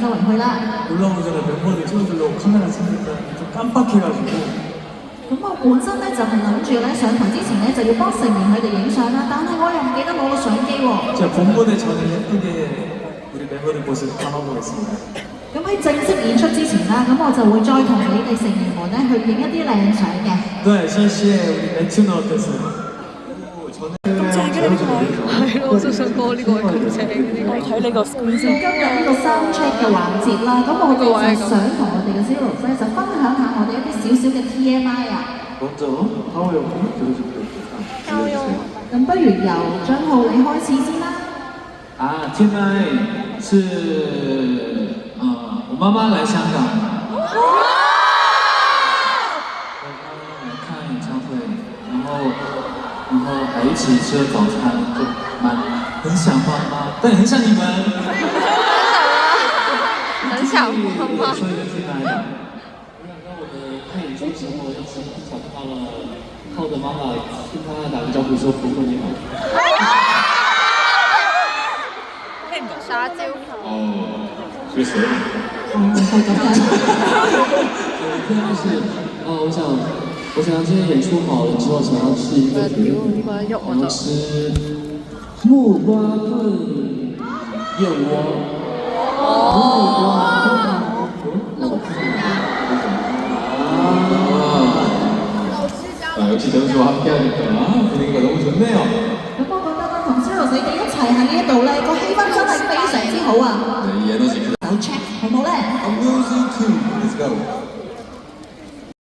周圍去啦。 올라오기 전에 멤버들 찍어주려고 카메라 챙겼다 좀 깜빡해가지고 咁我本身咧就係諗住咧上台之前咧就要幫成員佢哋影相啦，但係我又唔記得攞個相機喎。 제가 본분에 저는 예쁘게 우리 멤버들 모습 담아보겠습니다. 咁喺正式演出之前啦，咁我就會再同你哋成員們咧去影一啲靚相嘅。 네, 시시에 우리 매튜는 어땠어요? 저는 咁正嘅呢個係咯，我都想講呢個係咁正嘅呢個。睇你個 screen 今日呢個 sound check 嘅環節啦，咁我哋就想同我哋嘅 Zeros 咧就分享下我哋一啲少少嘅 TMI 啊。 먼저 하오 형 들어주세요. 咁不如由張浩你開始先啦。 아, TMI 是我妈妈来香港，我妈妈来看演唱会，然后还一起吃了早餐，就很想妈妈，但也很想你们。很想妈妈。说一个 TMI 吧。我想到我的看演出之后，一直想到了浩的妈妈，跟他打个招呼说：“婆婆你好。” 打招呼。哦，谢謝。现在就是我想今天演出好了之后，想要吃一个想要吃木瓜炖燕窝。역시 정수와 함께하니까 분위기가 너무 좋네요. 咁我覺得咧，同 Zeros 你哋一齊喺呢一度咧，個氣氛真係非常之好啊！ 네, 이 에너지. 手 check 好冇咧？ Music 2, let's go.